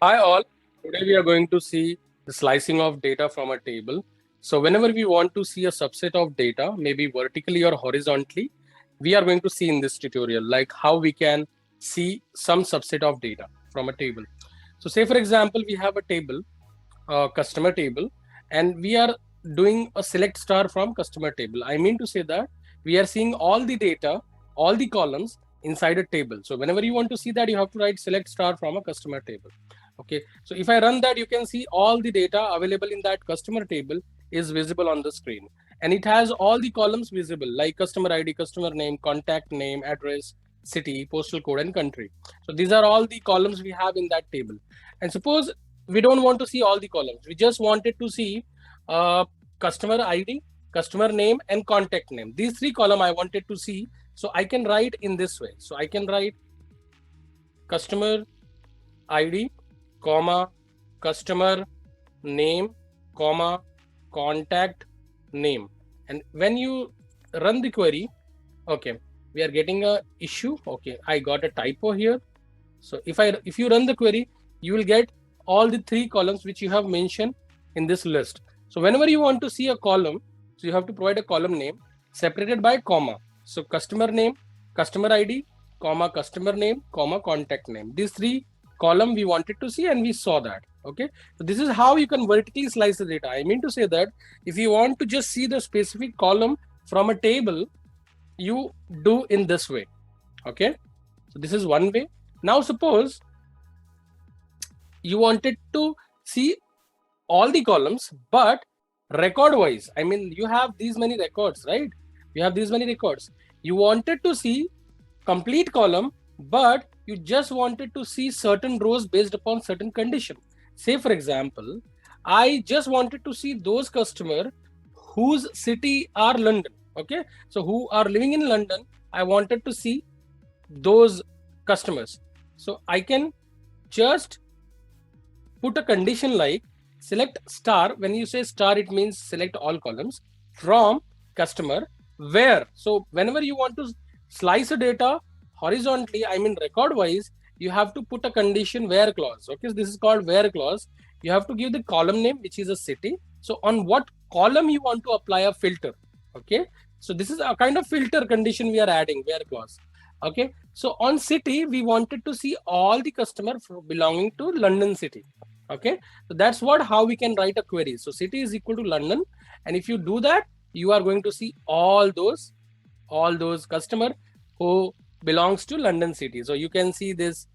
Hi all. Today we are going to see the slicing of data from a table. So whenever we want to see a subset of data, maybe vertically or horizontally, we are going to see in this tutorial like how we can see some subset of data from a table. So say for example, we have a table, a customer table, and we are doing a select star from customer table. I mean to say that we are seeing all the data, all the columns inside a table. So whenever you want to see that, you have to write select star from a customer table. Okay, so if I run that, you can see all the data available in that customer table is visible on the screen, and it has all the columns visible like customer ID, customer name, contact name, address, city, postal code, and country. So these are all the columns we have in that table. And suppose we don't want to see all the columns, we just wanted to see customer ID, customer name, and contact name. These three columns I wanted to see, so I can write in this way. So I can write customer ID, comma, customer name, comma, contact name. And when you run the query, okay, we are getting a issue. Okay, I got a typo here. So if you run the query, you will get all the three columns which you have mentioned in this list. So whenever you want to see a column, so you have to provide a column name separated by comma. So customer name, customer ID, comma, customer name, comma, contact name. These three column we wanted to see, and we saw that. Okay, so this is how you can vertically slice the data. I mean to say that if you want to just see the specific column from a table, you do in this way. Okay, so this is one way. Now suppose you wanted to see all the columns, but record wise, I mean, you have these many records, right? You have these many records. You wanted to see complete column, but you just wanted to see certain rows based upon certain condition. Say for example, I just wanted to see those customer whose city are London. Okay, so who are living in London, I wanted to see those customers. So I can just put a condition like select star. When you say star, it means select all columns from customer where. So whenever you want to slice a data horizontally, I mean record wise, you have to put a condition where clause. Okay, so this is called where clause. You have to give the column name, which is a city. So on what column you want to apply a filter. Okay, so this is a kind of filter condition we are adding, where clause. Okay, so on city, we wanted to see all the customer belonging to London city. Okay, so that's how we can write a query. So city is equal to London, and if you do that, you are going to see all those customer who belongs to London city. So you can see this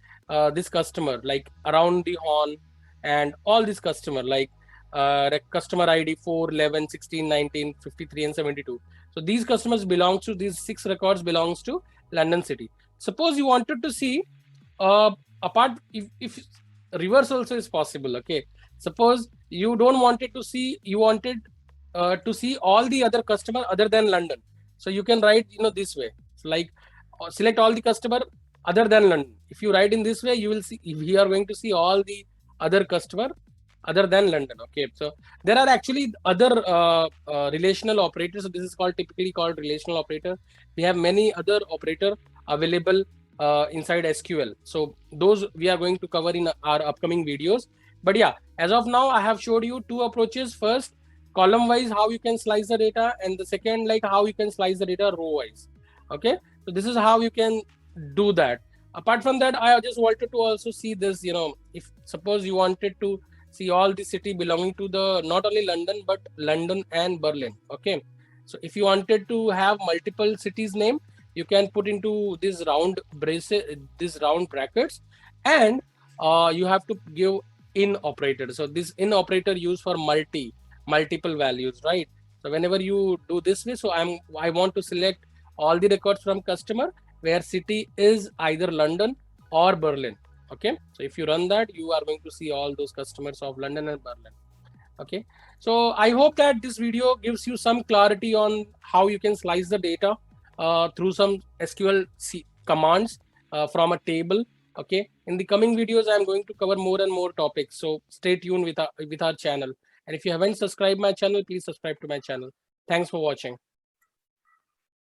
customer like around the horn, and all this customer like customer ID 4, 11, 16, 19, 53, and 72. So these customers belongs to these 6 records belongs to London city. Suppose you wanted to see apart, if reverse also is possible. Okay, suppose you don't wanted to see, you wanted to see all the other customer other than London. So you can write this way. So like select all the customer other than London. If you write in this way, you will see we are going to see all the other customer other than London. Okay, so there are actually other relational operators. So this is typically called relational operator. We have many other operator available inside SQL. So those we are going to cover in our upcoming videos. But yeah, as of now, I have showed you 2 approaches. First, column wise, how you can slice the data, and the second, like how you can slice the data row wise. Okay, so this is how you can do that. Apart from that, I just wanted to also see this. If suppose you wanted to see all the city belonging to the not only London but London and Berlin. Okay, so if you wanted to have multiple cities name, you can put into this round braces, this round brackets, and you have to give in operator. So this in operator used for multiple values, right? So whenever you do this way, so I want to select all the records from customer where city is either London or Berlin. Okay, so if you run that, you are going to see all those customers of London and Berlin. Okay, so I hope that this video gives you some clarity on how you can slice the data through some SQL commands from a table. Okay, in the coming videos, I'm going to cover more and more topics. So stay tuned with our channel. And if you haven't subscribed my channel, please subscribe to my channel. Thanks for watching.